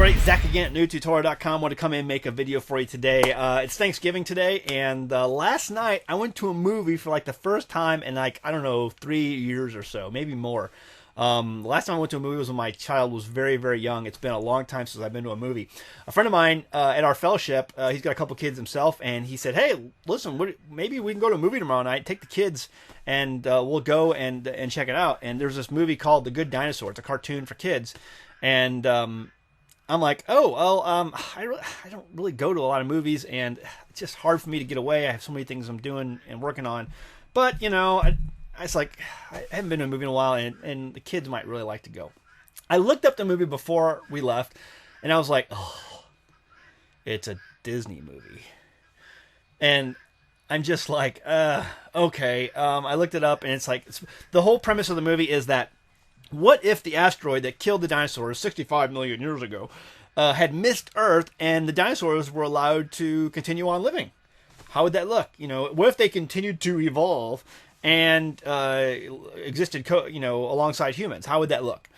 everybody, Zach again at newtutorial.com. Want to come in and make a video for you today. It's Thanksgiving today, and last night I went to a movie for like the first time in like, I don't know, 3 years or so, maybe more. Last time I went to a movie was when my child was very, very young. It's been a long time since I've been to a movie. A friend of mine at our fellowship, he's got a couple kids himself, and he said, hey, listen, maybe we can go to a movie tomorrow night, take the kids, and we'll go and check it out. And there's this movie called The Good Dinosaur. It's a cartoon for kids. And I'm like, oh, well, I don't really go to a lot of movies, and it's just hard for me to get away. I have so many things I'm doing and working on. But, you know, it's like, I haven't been to a movie in a while, and the kids might really like to go. I looked up the movie before we left, and I was like, oh, it's a Disney movie. And I'm just like, okay. I looked it up, and it's like, the whole premise of the movie is that, what if the asteroid that killed the dinosaurs 65 million years ago had missed Earth and the dinosaurs were allowed to continue on living? How would that look? You know, what if they continued to evolve and existed, alongside humans? How would that look?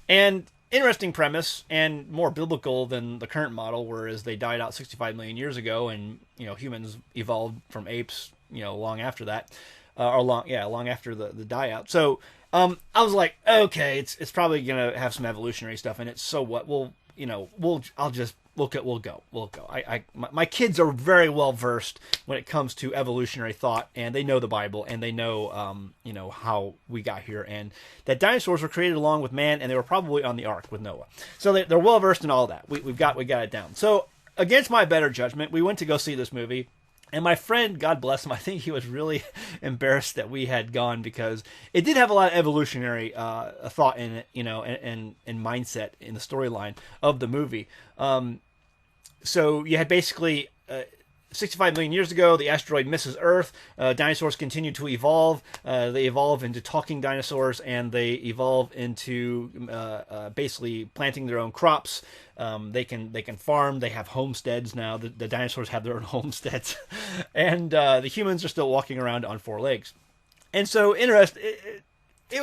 And interesting premise, and more biblical than the current model, whereas they died out 65 million years ago, and humans evolved from apes, long after that, long after the die out. So. I was like, okay, it's probably gonna have some evolutionary stuff in it. So what? We'll go. My kids are very well versed when it comes to evolutionary thought, and they know the Bible, and they know, how we got here, and that dinosaurs were created along with man, and they were probably on the ark with Noah. So they're well versed in all that. We got it down. So against my better judgment, we went to go see this movie. And my friend, God bless him, I think he was really embarrassed that we had gone, because it did have a lot of evolutionary thought in it, and mindset in the storyline of the movie. So you had basically 65 million years ago, the asteroid misses Earth. Dinosaurs continue to evolve. They evolve into talking dinosaurs, and they evolve into basically planting their own crops. They can farm. They have homesteads now. The dinosaurs have their own homesteads, and the humans are still walking around on 4 legs. And so, it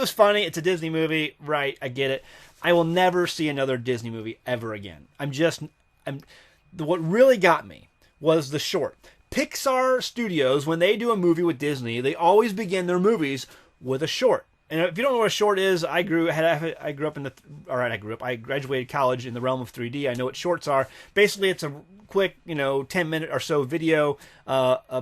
was funny. It's a Disney movie, right? I get it. I will never see another Disney movie ever again. What really got me was the short. Pixar Studios, when they do a movie with Disney, they always begin their movies with a short. And if you don't know what a short is, I graduated college in the realm of 3D. I know what shorts are. Basically, it's a quick, 10-minute or so video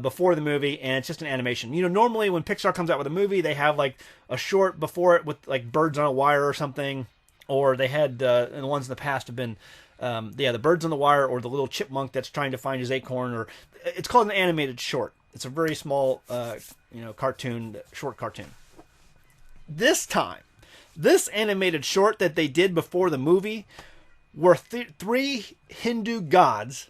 before the movie, and it's just an animation. Normally when Pixar comes out with a movie, they have like a short before it with like birds on a wire or something, or they had, and the ones in the past have been, the birds on the wire, or the little chipmunk that's trying to find his acorn, or it's called an animated short. It's a very small, short cartoon. This time, this animated short that they did before the movie were three Hindu gods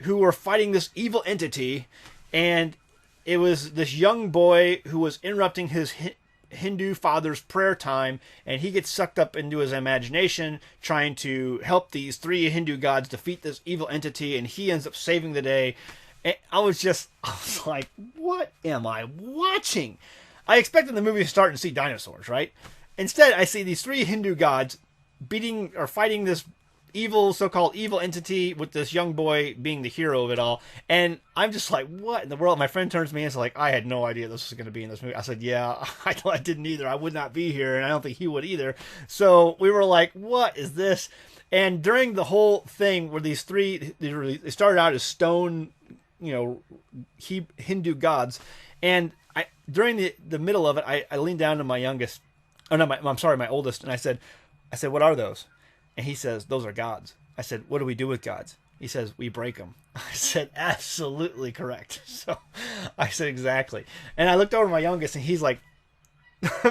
who were fighting this evil entity, and it was this young boy who was interrupting his Hindu father's prayer time, and he gets sucked up into his imagination trying to help these 3 Hindu gods defeat this evil entity, and he ends up saving the day. And I was like, what am I watching? I expected the movie to start and see dinosaurs, right? Instead, I see these 3 Hindu gods fighting this so-called evil entity, with this young boy being the hero of it all. And I'm just like, what in the world? My friend turns to me and is like, I had no idea this was going to be in this movie. I said, yeah, I didn't either. I would not be here, and I don't think he would either. So we were like, what is this? And during the whole thing where these 3, they started out as stone, Hindu gods. And during the middle of it, I leaned down to my oldest, and I said, what are those? And he says, those are gods. I said, what do we do with gods? He says, we break them. I said, absolutely correct. So I said, exactly. And I looked over at my youngest, and he's like,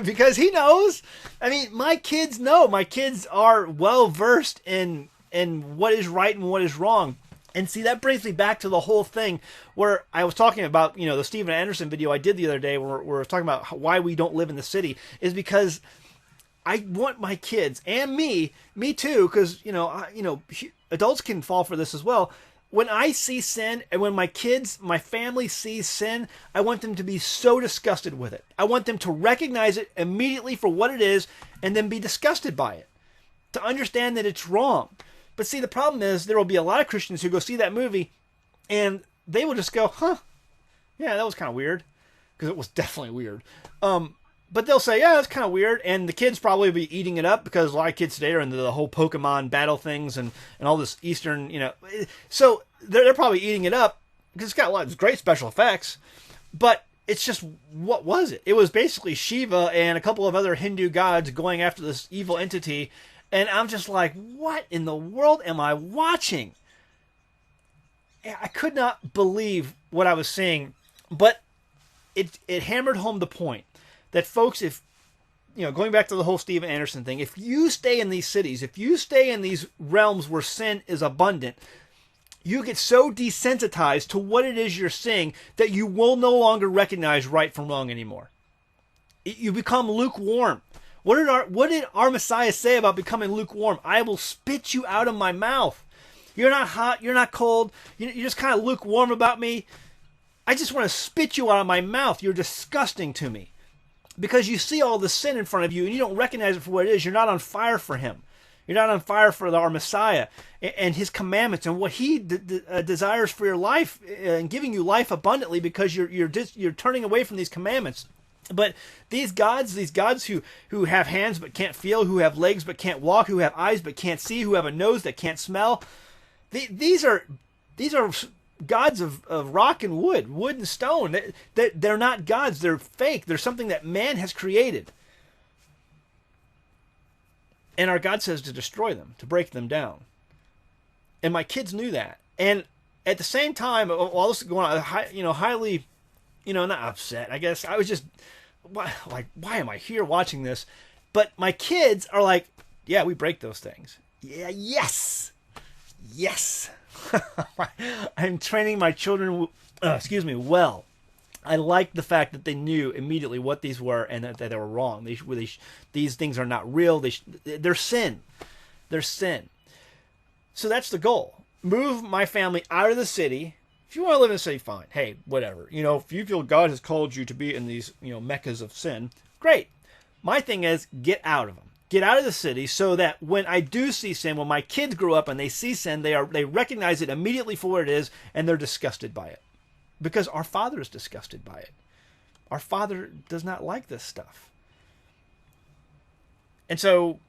because he knows. I mean, my kids know. My kids are well versed in what is right and what is wrong. And see, that brings me back to the whole thing where I was talking about, the Steven Anderson video I did the other day, where I was talking about why we don't live in the city, is because I want my kids, and me too, because, adults can fall for this as well. When I see sin, and when my family sees sin, I want them to be so disgusted with it. I want them to recognize it immediately for what it is, and then be disgusted by it. to understand that it's wrong. But see, the problem is there will be a lot of Christians who go see that movie and they will just go, huh, yeah, that was kind of weird. Because it was definitely weird. But they'll say, yeah, that's kind of weird. And the kids probably will be eating it up because a lot of kids today are into the whole Pokemon battle things and all this Eastern, So they're probably eating it up because it's got a lot of great special effects. But it's just, what was it? It was basically Shiva and a couple of other Hindu gods going after this evil entity. And I'm just like, what in the world am I watching? I could not believe what I was seeing. But it hammered home the point that, folks, if, going back to the whole Steven Anderson thing, if you stay in these cities, if you stay in these realms where sin is abundant, you get so desensitized to what it is you're seeing that you will no longer recognize right from wrong anymore. You become lukewarm. What did our Messiah say about becoming lukewarm? I will spit you out of my mouth. You're not hot. You're not cold. You're just kind of lukewarm about me. I just want to spit you out of my mouth. You're disgusting to me. Because you see all the sin in front of you and you don't recognize it for what it is. You're not on fire for him. You're not on fire for our Messiah and his commandments and what he desires for your life and giving you life abundantly, because you're turning away from these commandments. But these gods who have hands but can't feel, who have legs but can't walk, who have eyes but can't see, who have a nose that can't smell, these are gods of rock and wood and stone. They're not gods. They're fake. They're something that man has created. And our God says to destroy them, to break them down. And my kids knew that. And at the same time, while this is going on, highly, not upset, I guess. I was just, why am I here watching this? But my kids are like, yeah, we break those things. Yeah, yes. I'm training my children, well. I like the fact that they knew immediately what these were and that they were wrong. These things are not real. They're sin. They're sin. So that's the goal. Move my family out of the city. If you want to live in the city, fine. Hey, whatever. If you feel God has called you to be in these, meccas of sin, great. My thing is, get out of them. Get out of the city so that when I do see sin, when my kids grow up and they see sin, they recognize it immediately for what it is and they're disgusted by it. Because our Father is disgusted by it. Our Father does not like this stuff. And so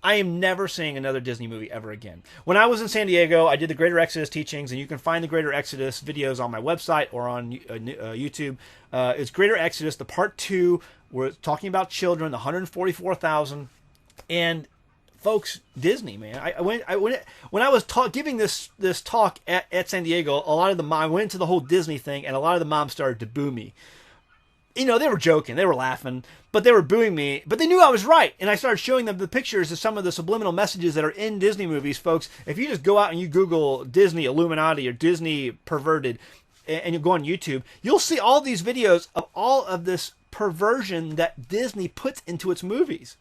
I am never seeing another Disney movie ever again. When I was in San Diego, I did the Greater Exodus teachings, and you can find the Greater Exodus videos on my website or on YouTube. It's Greater Exodus, the part 2. We're talking about children, the 144,000. And folks, Disney, man. When I was giving this talk at San Diego, a lot of the moms, I went into the whole Disney thing, and a lot of the moms started to boo me. They were joking, they were laughing, but they were booing me. But they knew I was right, and I started showing them the pictures of some of the subliminal messages that are in Disney movies, folks. If you just go out and you Google Disney Illuminati or Disney perverted, and you go on YouTube, you'll see all these videos of all of this perversion that Disney puts into its movies.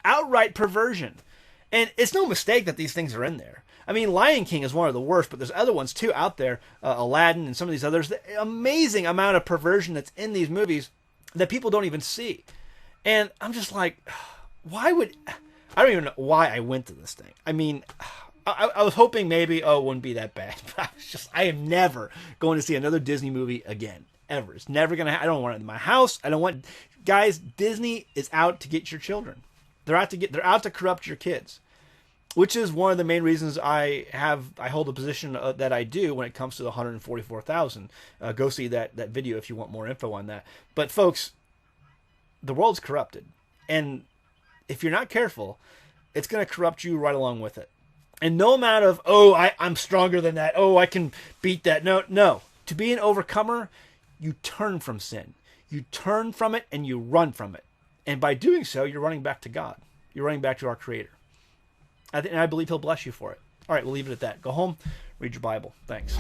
Outright perversion. And it's no mistake that these things are in there. I mean, Lion King is one of the worst, but there's other ones too out there. Aladdin and some of these others. The amazing amount of perversion that's in these movies that people don't even see. And I'm just like, I don't even know why I went to this thing. I mean, I was hoping maybe, it wouldn't be that bad. But I am never going to see another Disney movie again. Ever. It's never going to happen. I don't want it in my house. Guys, Disney is out to get your children. They're out to corrupt your kids, which is one of the main reasons I hold the position that I do when it comes to the 144,000. Go see that video if you want more info on that. But folks, the world's corrupted, and if you're not careful, it's going to corrupt you right along with it. And no amount of I'm stronger than that. I can beat that. No. To be an overcomer, you turn from sin. You turn from it and you run from it. And by doing so, you're running back to God. You're running back to our Creator. And I believe He'll bless you for it. All right, we'll leave it at that. Go home, read your Bible. Thanks.